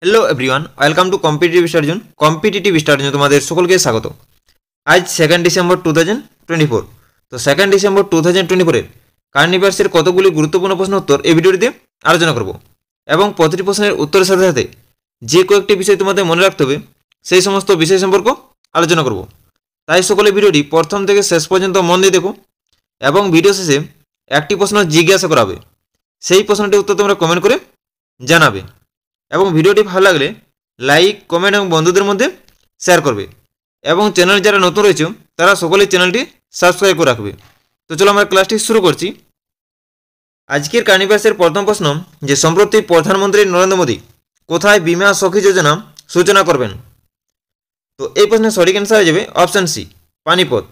Hello everyone welcome to competitive star तुम्हारे सकल के स्वागत। आज 2 डिसेम्बर 2024 तो 2 डिसेम्बर 2024 কারেন্ট অ্যাফেয়ার্সের কতগুলি গুরুত্বপূর্ণ প্রশ্ন উত্তর এই ভিডিওটিতে আলোচনা করব এবং প্রতিটি প্রশ্নের উত্তরের সাথে সাথে যে কয়েকটি বিষয় তোমাদের মনে রাখতে হবে সেই সমস্ত বিষয় সম্পর্কে আলোচনা করব। তাই সকলে ভিডিওটি প্রথম থেকে শেষ পর্যন্ত মন দিয়ে দেখো এবং ভিডিও শেষে একটি প্রশ্ন জিজ্ঞাসা করা হবে, সেই প্রশ্নটির উত্তর তোমরা কমেন্ট করে জানাবে এবং ভিডিওটি ভালো লাগলে লাইক কমেন্ট এবং বন্ধুদের মধ্যে শেয়ার করবে এবং চ্যানেল যারা নতুন রয়েছে তারা সকলেই চ্যানেলটি সাবস্ক্রাইব করে রাখবে। তো চলো আমরা ক্লাসটি শুরু করছি। আজকের কারেন্ট অ্যাফেয়ার্সের প্রথম প্রশ্ন যে সম্প্রতি প্রধানমন্ত্রী নরেন্দ্র মোদী কোথায় বীমা সখী যোজনা সূচনা করবেন? তো এই প্রশ্নের সঠিক অ্যান্সার হয়ে যাবে অপশন সি, পানিপথ।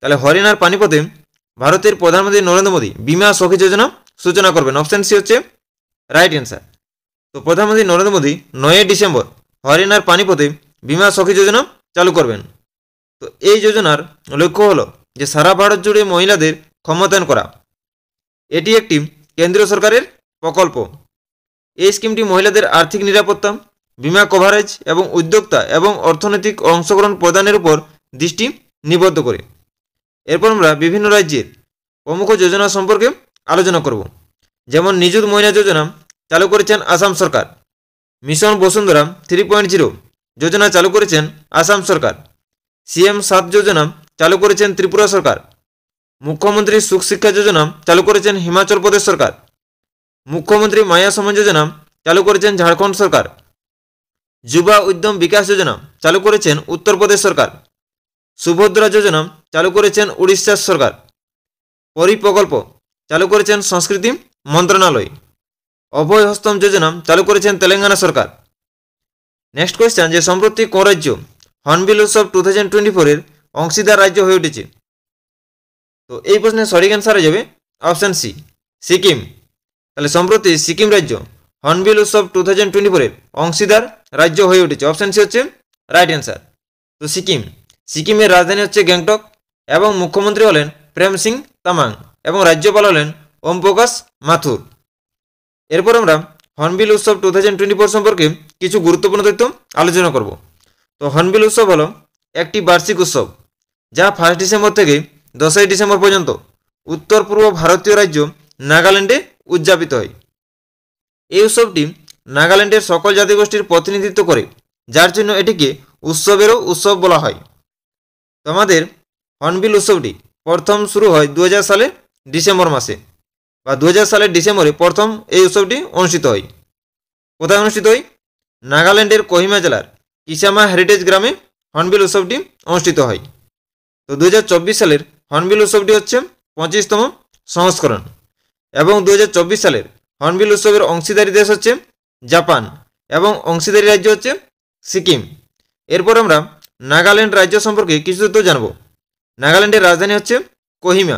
তাহলে হরিয়ানার পানিপথে ভারতের প্রধানমন্ত্রী নরেন্দ্র মোদী বীমা সখী যোজনা সূচনা করবেন। অপশন সি হচ্ছে রাইট অ্যান্সার। তো প্রধানমন্ত্রী নরেন্দ্র মোদী 9 ডিসেম্বর হরিয়ানার পানিপথে বীমা সখী যোজনা চালু করবেন। তো এই যোজনার লক্ষ্য হলো যে সারা ভারত জুড়ে মহিলাদের ক্ষমতায়ন করা। এটি একটি কেন্দ্রীয় সরকারের প্রকল্প। এই স্কিমটি মহিলাদের আর্থিক নিরাপত্তা, বীমা কভারেজ এবং উদ্যোক্তা এবং অর্থনৈতিক অংশগ্রহণ প্রদানের উপর দৃষ্টি নিবদ্ধ করে। এরপর আমরা বিভিন্ন রাজ্যের প্রমুখ যোজনা সম্পর্কে আলোচনা করব। যেমন নিযুত মহিলা যোজনা চালু করেছেন আসাম সরকার, মিশন বসুন্ধরা 3.0 যোজনা চালু করেছেন আসাম সরকার, সিএম 7 যোজনা চালু করেছেন ত্রিপুরা সরকার, মুখ্যমন্ত্রী সুখ শিক্ষা যোজনা চালু করেছেন হিমাচল প্রদেশ সরকার, মুখ্যমন্ত্রী মায়া সমান যোজনা চালু করেছেন ঝাড়খণ্ড সরকার, যুবা উদ্যম বিকাশ যোজনা চালু করেছেন উত্তরপ্রদেশ সরকার, সুভদ্রা যোজনা চালু করেছেন উড়িষ্যা সরকার, পরি প্রকল্প চালু করেছেন সংস্কৃতি মন্ত্রণালয়, অভয় হস্তম যোজনা চালু করেছেন তেলেঙ্গানা সরকার। নেক্সট কোয়েশ্চেন যে সম্প্রতি কোন রাজ্য হর্নবিল উৎসব 2024 অংশীদার রাজ্য হয়ে উঠেছে? তো এই প্রশ্নের সঠিক অ্যান্সার হয়ে যাবে অপশন সি, সিকিম। তাহলে সম্প্রতি সিকিম রাজ্য হর্নবিল উৎসব 2024 অংশীদার রাজ্য হয়ে উঠেছে। অপশন সি হচ্ছে রাইট অ্যান্সার। তো সিকিমের রাজধানী হচ্ছে গ্যাংটক এবং মুখ্যমন্ত্রী হলেন প্রেম সিং তামাং এবং রাজ্যপাল হলেন ওম প্রকাশ মাথুর। এরপর আমরা হর্নবিল উৎসব 2024 সম্পর্কে কিছু গুরুত্বপূর্ণ তথ্য আলোচনা করব। তো হর্নবিল উৎসব হলো একটি বার্ষিক উৎসব যা 1 ডিসেম্বর থেকে 10 ডিসেম্বর পর্যন্ত উত্তর পূর্ব ভারতীয় রাজ্য নাগাল্যান্ডে উদযাপিত হয়। এই উৎসবটি নাগাল্যান্ডের সকল জাতিগোষ্ঠীর প্রতিনিধিত্ব করে, যার জন্য এটিকে উৎসবেরও উৎসব বলা হয়। তোমাদের হর্নবিল উৎসবটি প্রথম শুরু হয় 2000 সালে ডিসেম্বর মাসে বা 2000 সালের ডিসেম্বরে প্রথম এই উৎসবটি অনুষ্ঠিত হয়। কোথায় অনুষ্ঠিত হয়? নাগাল্যান্ডের কোহিমা জেলার কিসামা হেরিটেজ গ্রামে হর্নবিল উৎসবটি অনুষ্ঠিত হয়। তো 2024 সালের হর্নবিল উৎসবটি হচ্ছে 25তম সংস্করণ এবং 2024 সালের হর্নবিল উৎসবের অংশীদারী দেশ হচ্ছে জাপান এবং অংশীদারী রাজ্য হচ্ছে সিকিম। এরপর আমরা নাগাল্যান্ড রাজ্য সম্পর্কে কিছু তথ্য জানব। নাগাল্যান্ডের রাজধানী হচ্ছে কোহিমা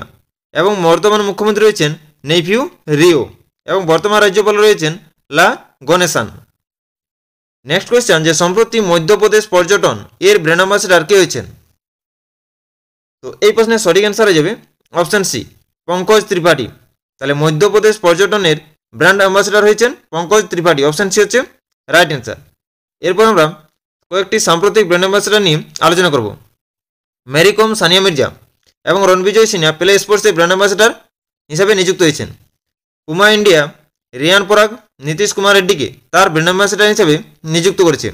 এবং বর্তমান মুখ্যমন্ত্রী রয়েছেন নেইফিউ রিও এবং বর্তমান রাজ্যপাল রয়েছেন লা গণেশান। নেক্সট কোয়েশ্চেন যে সম্প্রতি মধ্যপ্রদেশ পর্যটন এর ব্র্যান্ড অ্যাম্বাসেডর কে হয়েছেন? তো এই প্রশ্নের সঠিক অ্যান্সার হয়ে যাবে অপশন সি, পঙ্কজ ত্রিপাঠী। তাহলে মধ্যপ্রদেশ পর্যটনের ব্র্যান্ড অ্যাম্বাসেডর হয়েছেন পঙ্কজ ত্রিপাঠী। অপশন সি হচ্ছে রাইট অ্যান্সার। এরপর আমরা কয়েকটি সাম্প্রতিক ব্র্যান্ড অ্যাম্বাসেডর নিয়ে আলোচনা করব। মেরি কম, সানিয়া মির্জা এবং রণবিজয় সিনহা প্লে স্পোর্টসের ব্র্যান্ড অ্যাম্বাসেডর হিসাবে নিযুক্ত হয়েছেন। পুমা ইন্ডিয়া রিয়ান পরাগ, নীতিশ কুমার রেড্ডিকে তার ব্র্যান্ড অ্যাম্বাসেডর হিসেবে নিযুক্ত করেছে।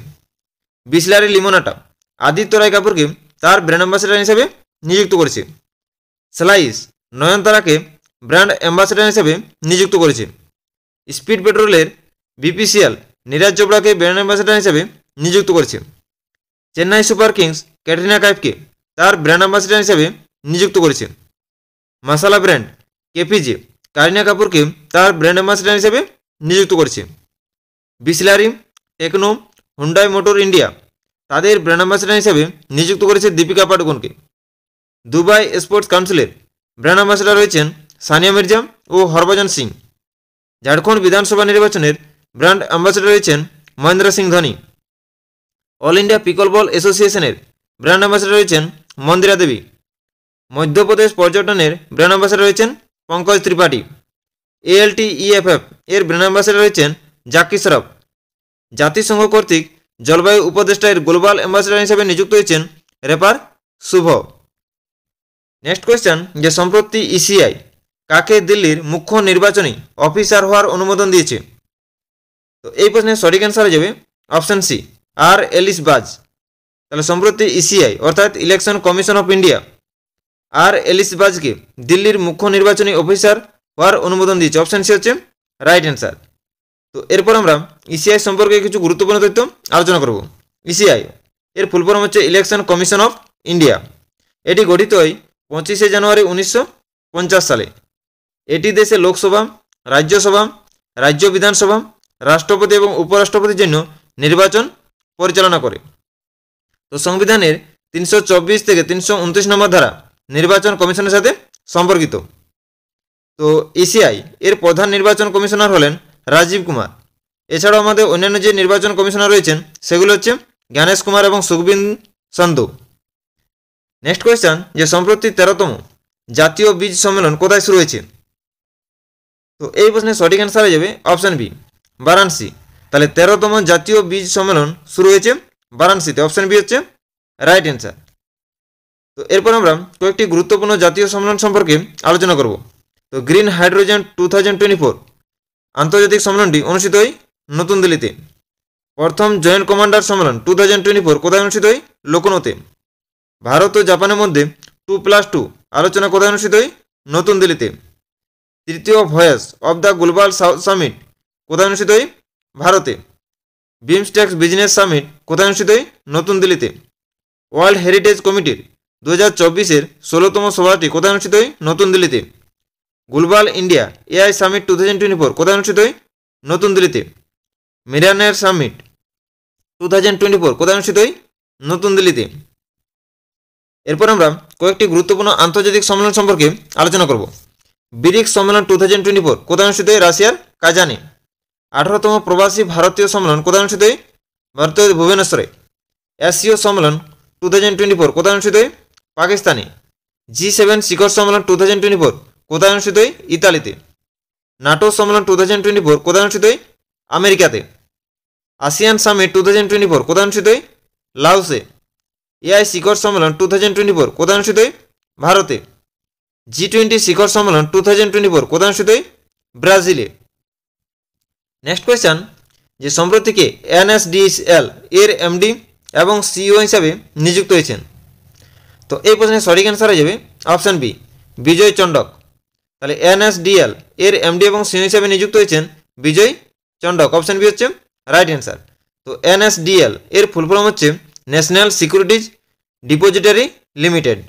বিসলারি লিমোনাটা আদিত্য রায় কাপুরকে তার ব্র্যান্ড অ্যাম্বাসেডর হিসেবে নিযুক্ত করেছে। স্লাইস নয়নতারাকে ব্র্যান্ড অ্যাম্বাসেডর হিসেবে নিযুক্ত করেছে। স্পিড পেট্রোলের বিপিসিএল নীরাজ চোপড়াকে ব্র্যান্ড অ্যাম্বাসেডর হিসেবে নিযুক্ত করেছে। চেন্নাই সুপার কিংস ক্যাটরিনা কাইফকে তার ব্র্যান্ড অ্যাম্বাসেডর হিসেবে নিযুক্ত করেছে। মাসালা ব্র্যান্ড কেপিজে কারিনা কাপুরকে তার ব্র্যান্ড অ্যাম্বাসেডর হিসেবে নিযুক্ত করেছে। Bisleri, Tecno, Hyundai motor India তাদের ব্র্যান্ড অ্যাম্বাসেডর হিসেবে নিযুক্ত করেছে দীপিকা পাডুকোনকে। দুবাই স্পোর্টস কাউন্সিলের ব্র্যান্ড অ্যাম্বাসেডর রয়েছেন সানিয়া মির্জা ও হরভজন সিং। ঝাড়খণ্ড বিধানসভা নির্বাচনের ব্র্যান্ড অ্যাম্বাসেডর রয়েছেন Mahendra Singh Dhoni. All India pickleball অ্যাসোসিয়েশনের ব্র্যান্ড অ্যাম্বাসেডর রয়েছেন মন্দিরা দেবী। মধ্যপ্রদেশ পর্যটনের ব্র্যান্ড অ্যাম্বাসেডর রয়েছেন পঙ্কজ ত্রিপাঠী। ALTEFF এর ব্র্যান্ড অ্যাম্বাসেডর রয়েছেন জাকি শ্রফ। জাতিসংঘ কর্তৃক জলবায়ু উপদেষ্টা এর গ্লোবাল অ্যাম্বাসেডর হিসেবে নিযুক্ত হয়েছেন রেপার শুভ। নেক্সট কোয়েশ্চেন, যে সম্প্রতি ইসিআই কাকে দিল্লির মুখ্য নির্বাচনী অফিসার হওয়ার অনুমোদন দিয়েছে? তো এই প্রশ্নের সঠিক অ্যান্সার হয়ে যাবে অপশন সি, আর এলিস বাজ। তাহলে সম্প্রতি ইসিআই অর্থাৎ ইলেকশন কমিশন অফ ইন্ডিয়া আর এলিস বাজকে দিল্লির মুখ্য নির্বাচনী অফিসার হওয়ার অনুমোদন দিয়েছে। অপশন সি হচ্ছে রাইট অ্যান্সার। তো এরপর আমরা ইসিআই সম্পর্কে কিছু গুরুত্বপূর্ণ তথ্য আলোচনা করব। ইসিআই এর ফুল ফর্ম হচ্ছে ইলেকশন কমিশন অফ ইন্ডিয়া। এটি গঠিত হয় 25শে জানুয়ারি 1950 সালে। এটি দেশে লোকসভা, রাজ্যসভা, রাজ্য বিধানসভা, রাষ্ট্রপতি এবং উপরাষ্ট্রপতির জন্য নির্বাচন পরিচালনা করে। তো সংবিধানের 324 থেকে 329 নম্বর ধারা নির্বাচন কমিশনের সাথে সম্পর্কিত। তো ইসিআই এর প্রধান নির্বাচন কমিশনার হলেন রাজীব কুমার। এছাড়াও আমাদের অন্যান্য যে নির্বাচন কমিশনার রয়েছেন সেগুলো হচ্ছে জ্ঞানেশ কুমার এবং সুখবিন সন্ধু। নেক্সট কোয়েশ্চেন, যে সম্প্রতি 13তম জাতীয় বীজ সম্মেলন কোথায় শুরু হয়েছে? তো এই প্রশ্নের সঠিক অ্যান্সার হয়ে যাবে অপশন বি, বারাণসী। তাহলে 13তম জাতীয় বীজ সম্মেলন শুরু হয়েছে বারাণসীতে। অপশন বি হচ্ছে রাইট অ্যান্সার। তো এরপর আমরা কয়েকটি গুরুত্বপূর্ণ জাতীয় সম্মেলন সম্পর্কে আলোচনা করব। তো গ্রিন হাইড্রোজেন 2024 আন্তর্জাতিক সম্মেলনটি অনুষ্ঠিত হয় নতুন দিল্লিতে। প্রথম জয়েন্ট কমান্ডার সম্মেলন 2024 কোথায় অনুষ্ঠিত হয়? লখনৌতে। ভারত ও জাপানের মধ্যে 2+2 আলোচনা কোথায় অনুষ্ঠিত হয়? নতুন দিল্লিতে। তৃতীয় voice of the global south summit কোথায় অনুষ্ঠিত হয়? ভারতে। বিমস্টেক্স বিজনেস সামিট কোথায় অনুষ্ঠিত হয়? নতুন দিল্লিতে। ওয়ার্ল্ড হেরিটেজ কমিটির 2024-এর 16তম সভাটি কোথায় অনুষ্ঠিত হয়? নতুন দিল্লিতে। গ্লোবাল ইন্ডিয়া এআই সামিট 2024 কোথায় অনুষ্ঠিত হয়? নতুন দিল্লিতে। মিরানের সামিট 2024 কোথায় অনুষ্ঠিত হয়? নতুন দিল্লিতে। এরপর আমরা কয়েকটি গুরুত্বপূর্ণ আন্তর্জাতিক সম্মেলন সম্পর্কে আলোচনা করব। ব্রিক্স সম্মেলন 2024 কোথায় অনুষ্ঠিত হয়? রাশিয়ার কাজানে। 18তম প্রবাসী ভারতীয় সম্মেলন কোথায় অনুষ্ঠিত হয়? ভারতের ভুবনেশ্বরে। এশীয় সম্মেলন 2024 কোথায় অনুষ্ঠিত হয়? পাকিস্তানে। G7 শিখর সম্মেলন 2024 কোথায় অনুষ্ঠিত হয়? ইতালিতে। নাটো সম্মেলন 2024 কোথায় অনুষ্ঠিত হয়? আমেরিকাতে। আসিয়ান সামিট 2024 কোথায় অনুষ্ঠিত হয়? লাওসে। এআই শিখর সম্মেলন 2024 কোথায় অনুষ্ঠিত হয়? ভারতে। G20 শিখর সম্মেলন 2024 কোথায় অনুষ্ঠিত হয়? ব্রাজিলে। নেক্সট কোয়েশ্চেন, যে সম্প্রতিকে NSDL এর এমডি এবং সিইও হিসাবে নিযুক্ত হয়েছেন? তো এই প্রশ্নের সঠিক অ্যান্সার হয়ে যাবে অপশন বি, বিজয় চণ্ডক। তাহলে NSDL এর এমডি এবং সিইও হিসাবে নিযুক্ত হয়েছেন বিজয় চণ্ডক। অপশন বি হচ্ছে রাইট অ্যান্সার। তো NSDL এর ফুল ফর্ম হচ্ছে ন্যাশনাল সিকিউরিটিজ ডিপোজিটারি লিমিটেড।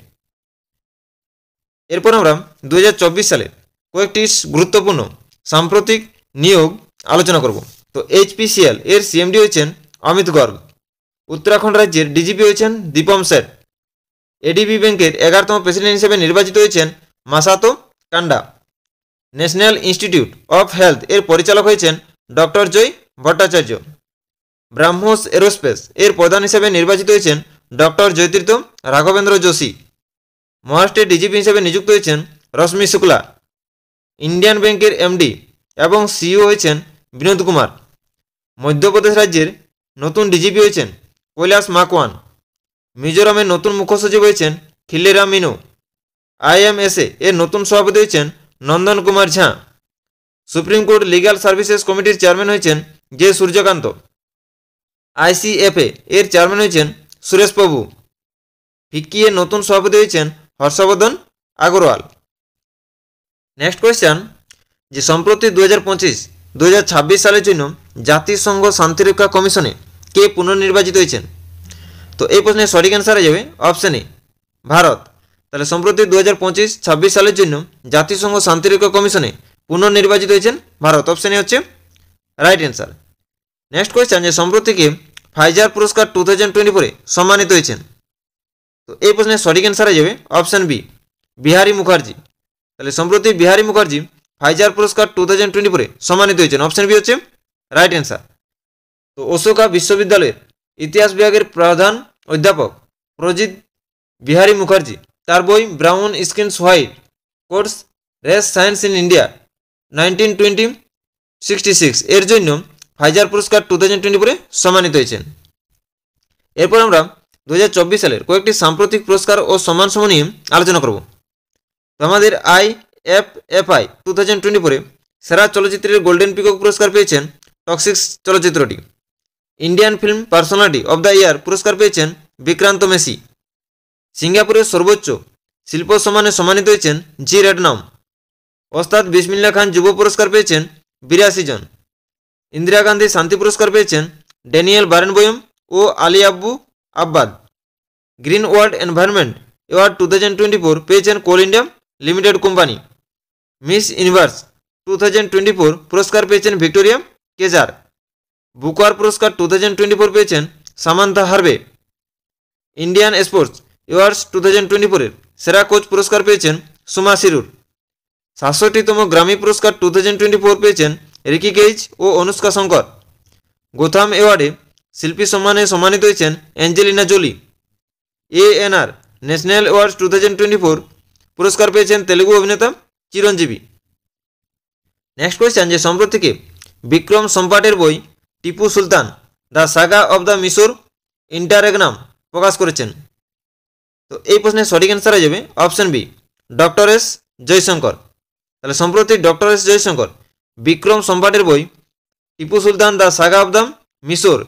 এরপর আমরা 2024 সালে কয়েকটি গুরুত্বপূর্ণ সাম্প্রতিক নিয়োগ আলোচনা করব। তো HPCL এর সিএমডি হয়েছেন অমিত গর্গ। উত্তরাখণ্ড রাজ্যের ডিজিপি হয়েছেন দীপম সেট। এডিবি ব্যাংকের 11তম প্রেসিডেন্ট হিসেবে নির্বাচিত হয়েছেন Masato Kanda. National institute of health এর পরিচালক হয়েছেন ডক্টর জয় ভট্টাচার্য। ব্রাহ্মোস এরোস্পেস এর প্রধান হিসেবে নির্বাচিত হয়েছেন ডক্টর জ্যোতির্থ রাঘবেন্দ্র যোশী। মহারাষ্ট্রের ডিজিপি হিসেবে নিযুক্ত হয়েছেন রশ্মি শুক্লা। ইন্ডিয়ান ব্যাংকের এমডি এবং সিইও হয়েছেন বিনোদ কুমার। মধ্যপ্রদেশ রাজ্যের নতুন ডিজিপি হয়েছেন কৈলাস মাকওয়ান। মিজোরামের নতুন মুখ্য সচিব হয়েছেন খিল্লিরাম মিনু। IMSA এর নতুন সভাপতি হয়েছেন নন্দন কুমার ঝা। সুপ্রিম কোর্ট লিগ্যাল সার্ভিসেস কমিটির চেয়ারম্যান হয়েছেন জে সূর্যকান্ত। ICFA এর চেয়ারম্যান হয়েছেন সুরেশ প্রভু। ফিক্কি এর নতুন সভাপতি হয়েছেন হর্ষবর্ধন আগরওয়াল। নেক্সট কোয়েশ্চেন, যে সম্প্রতি 2025-2026 সালের জন্য জাতিসংঘ শান্তিরক্ষা কমিশনে কে পুনর্নির্বাচিত হয়েছেন? তো এই প্রশ্নের সঠিক অ্যান্সার হয়ে যাবে অপশন এ, ভারত। তাহলে সম্প্রতি 2025-26 সালের জন্য জাতিসংঘ শান্তিরক্ষা কমিশনে পুনর্নির্বাচিত হয়েছেন ভারত। অপশন এ হচ্ছে রাইট অ্যান্সার। নেক্সট কোয়েশ্চেন, যে সম্প্রতিকে ফাইজার পুরস্কার 2024 সম্মানিত হয়েছেন? তো এই প্রশ্নের সঠিক অ্যান্সার হয়ে যাবে অপশন বি, বিহারী মুখার্জি। তাহলে সম্প্রতি বিহারী মুখার্জি ফাইজার পুরস্কার 2024 সম্মানিত হয়েছেন। অপশন বি হচ্ছে রাইট অ্যান্সার। তো অশোকা বিশ্ববিদ্যালয়ের ইতিহাস বিভাগের প্রধান অধ্যাপক প্রজিত বিহারী মুখার্জি তার বই brown skins white codes race science in India 1966 এর জন্য ফাইজার পুরস্কার 2024 সম্মানিত হয়েছেন। এরপর আমরা 2024 সালের কয়েকটি সাম্প্রতিক পুরস্কার ও সম্মানসমূহ নিয়ে আলোচনা করব। তো আমাদের IFFI 2024 সেরা চলচ্চিত্রের গোল্ডেন পিকক পুরস্কার পেয়েছেন টক্সিক চলচ্চিত্রটি। Indian film personality of the year পুরস্কার পেয়েছেন বিক্রান্ত মেসি। সিঙ্গাপুরের সর্বোচ্চ শিল্প সম্মানে সম্মানিত হয়েছেন জি রেডনাম। ওস্তাদ বিসমিল্লাহ খান যুব পুরস্কার পেয়েছেন 82 জন। ইন্দিরা গান্ধী শান্তি পুরস্কার পেয়েছেন ড্যানিয়েল বারেনবোয়েম ও Ali Abu Awwad. Green world environment award 2024 পেয়েছেন Coal India Limited company. Miss Universe 2024 পুরস্কার পেয়েছেন ভিক্টোরিয়া কেজার। বুকার পুরস্কার 2024 পেয়েছেন সামান্থা হারবে। ইন্ডিয়ান স্পোর্টস অ্যাওয়ার্ডস 2024 সেরা কোচ পুরস্কার পেয়েছেন সুমা সিরুর। 67তম গ্রামি পুরস্কার 2024 পেয়েছেন রিকি কেইজ ও অনুষ্কা শঙ্কর। গোথাম অ্যাওয়ার্ডে শিল্পী সম্মানে সম্মানিত হয়েছেন Angelina Jolie. ANR national awards 2024 পুরস্কার পেয়েছেন তেলুগু অভিনেতা চিরঞ্জীবী। নেক্সট কোয়েশ্চেন, যে সম্প্রতিকে বিক্রম সম্পাটের বই Tipu Sultan the saga of the Mysore interregnum প্রকাশ করেছেন। তো এই প্রশ্নের সঠিক অ্যান্সার হয়ে যাবে option B, doctor S Jaishankar. তাহলে সম্প্রতি ডক্টর এস জয়শঙ্কর বিক্রম সম্পাটের বই Tipu Sultan the saga of the Mysore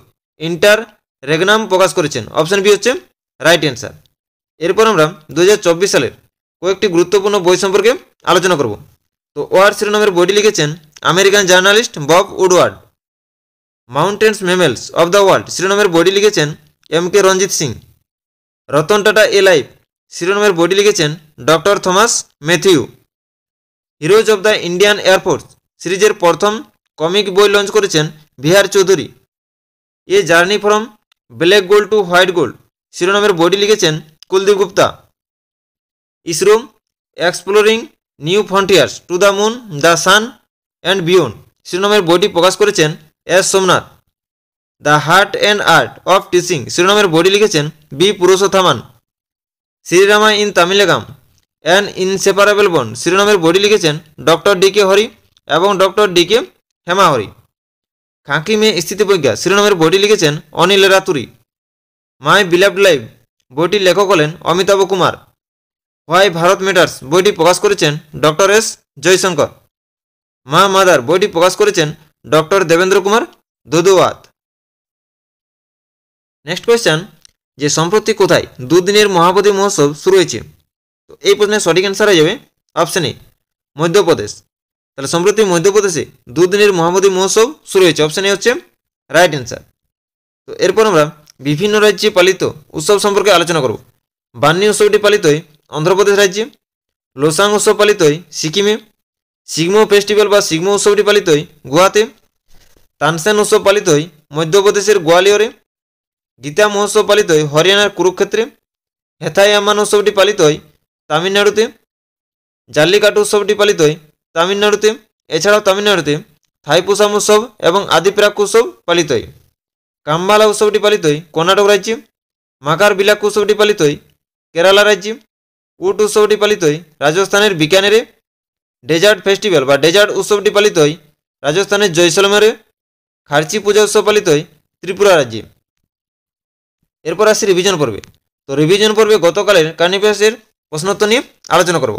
interregnum প্রকাশ করেছেন। অপশন বি হচ্ছে রাইট অ্যান্সার। এরপর আমরা 2024 সালের কয়েকটি গুরুত্বপূর্ণ বই সম্পর্কে আলোচনা করব। তো ওয়ার্ড শিরোনামের বইটি লিখেছেন American journalist Bob Woodward. Mountains mammals of the world শিরোনামের বইটি লিখেছেন MK Ranjit Singh. Ratan Tata a life শিরোনামের বইটি লিখেছেন doctor Thomas Mathew. Heroes of the Indian এয়ারফোর্স সিরিজের প্রথম কমিক বই লঞ্চ করেছেন Bihar Chaudhary. A journey from black gold to white gold শিরোনামের বইটি লিখেছেন Kuldeep Gupta. ISRO exploring new frontiers to the moon the sun and beyond শিরোনামের বইটি প্রকাশ করেছেন S Somnath. The heart and art of teaching শিরোনামের বইটি লিখেছেন B Purushothaman. Srirama in Tamilagam an inseparable bond শিরোনামের বইটি লিখেছেন ডক্টর DK হরি এবং ডক্টর DK হেমা হরি। খাঁকি মে স্থিতিপ্রজ্ঞা শিরোনামের বইটি লিখেছেন Anil Raturi. My beloved life বইটির লেখক হলেন অমিতাভ কুমার। হোয়াই ভারত ম্যাটার্স বইটি প্রকাশ করেছেন ডক্টর এস জয়শঙ্কর। মা মাদার বইটি প্রকাশ করেছেন doctor Devendra Kumar Daduwat. Next question, যে সম্প্রতি কোথায় দুদিনের মহাবোধি মহোৎসব শুরু হয়েছে? তো এই প্রশ্নের সঠিক অ্যান্সার হয়ে যাবে অপশন এ, মধ্যপ্রদেশ। তাহলে সম্প্রতি মধ্যপ্রদেশে দুদিনের মহাবোধি মহোৎসব শুরু হয়েছে। অপশন এ হচ্ছে রাইট অ্যান্সার। তো এরপর আমরা বিভিন্ন রাজ্যে পালিত উৎসব সম্পর্কে আলোচনা করব। বান্নি উৎসবটি পালিত হয় অন্ধ্রপ্রদেশ রাজ্যে। লোসাং উৎসব পালিত হয় সিকিমে। সিগমো ফেস্টিভ্যাল বা সিগমো উৎসবটি পালিত হয় গুয়াহাতে। তানসেন উৎসব পালিত হয় মধ্যপ্রদেশের গোয়ালিয়রে। গীতা মহোৎসব পালিত হয় হরিয়ানার কুরুক্ষেত্রে। হেথাই আম্মান উৎসবটি পালিত হয় তামিলনাড়ুতে। জাল্লিকাটু উৎসবটি পালিত হয় তামিলনাড়ুতে। এছাড়াও তামিলনাড়ুতে থাইপুসাম উৎসব এবং আদিপ্রাক উৎসব পালিত হয়। কাম্বালা উৎসবটি পালিত হয় কর্ণাটক রাজ্যে। মাকার বিলাক উৎসবটি পালিত হয় কেরালা রাজ্যে। উট উৎসবটি পালিত হয় রাজস্থানের বিকানেরে। ডেজার্ট ফেস্টিভ্যাল বা ডেজার্ট উৎসবটি পালিত হয় রাজস্থানের জয়সলমেরে। খার্চি পূজা উৎসব পালিত হয় ত্রিপুরা রাজ্যে। এরপর আসছি রিভিশন পর্বে। তো রিভিশন পর্বে গতকালের কারেন্ট অ্যাফেয়ার্সের প্রশ্নোত্তর নিয়ে আলোচনা করব।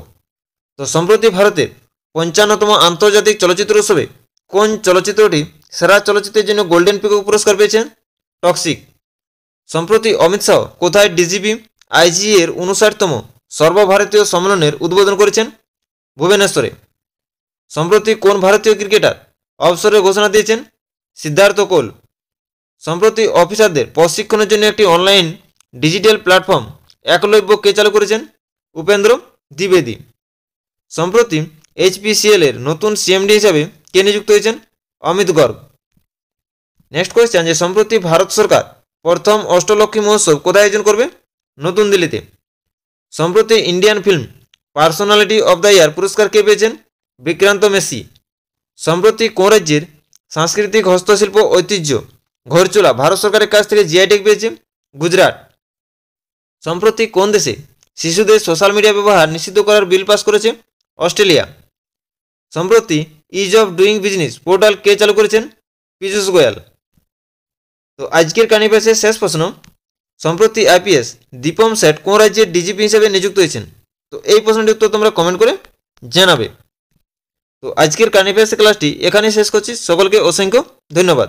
তো সম্প্রতি ভারতের 55তম আন্তর্জাতিক চলচ্চিত্র উৎসবে কোন চলচ্চিত্রটি সেরা চলচ্চিত্রের জন্য গোল্ডেন পিকক পুরস্কার পেয়েছেন? টক্সিক। সম্প্রতি অমিত শাহ কোথায় DGP IG এর 59তম সর্বভারতীয় সম্মেলনের উদ্বোধন করেছেন? ভুবনেশ্বরে। সম্প্রতি কোন ভারতীয় ক্রিকেটার অবসরের ঘোষণা দিয়েছেন? সিদ্ধার্থ কৌল। সম্প্রতি অফিসারদের প্রশিক্ষণের জন্য একটি অনলাইন ডিজিটাল প্ল্যাটফর্ম একলব্য কে চালু করেছেন? উপেন্দ্র দ্বিবেদী। সম্প্রতি HPCL এর নতুন CMD হিসাবে কে নিযুক্ত হয়েছেন? অমিত গর্গ। নেক্সট কোয়েশ্চেন, যে সম্প্রতি ভারত সরকার প্রথম অষ্টলক্ষ্মী মহোৎসব কোথায় আয়োজন করবে? নতুন দিল্লিতে। সম্প্রতি Indian film personality of the year পুরস্কার কে পেয়েছেন? বিক্রান্ত মেসি। সম্প্রতি কোন রাজ্যের সাংস্কৃতিক হস্তশিল্প ঐতিহ্য ঘরচুলা ভারত সরকারের কাছ থেকে GI ট্যাগ পেয়েছে? গুজরাট। সম্প্রতি কোন দেশে শিশুদের সোশ্যাল মিডিয়া ব্যবহার নিষিদ্ধ করার বিল পাস করেছে? অস্ট্রেলিয়া। সম্প্রতি ease of doing business portal কে চালু করেছেন? পীযূষ গোয়াল। তো আজকের কারেন্ট অ্যাফেয়ার্সের শেষ প্রশ্ন, সম্প্রতি আইপিএস দীপম সেঠ কোন রাজ্যের ডিজিপি হিসেবে নিযুক্ত হয়েছেন? তো এই প্রশ্নটির উত্তর তোমরা কমেন্ট করে জানাবে। তো আজকের কারেন্ট অ্যাফেয়ার্স ক্লাসটি এখানেই শেষ করছি। সকলকে অসংখ্য ধন্যবাদ।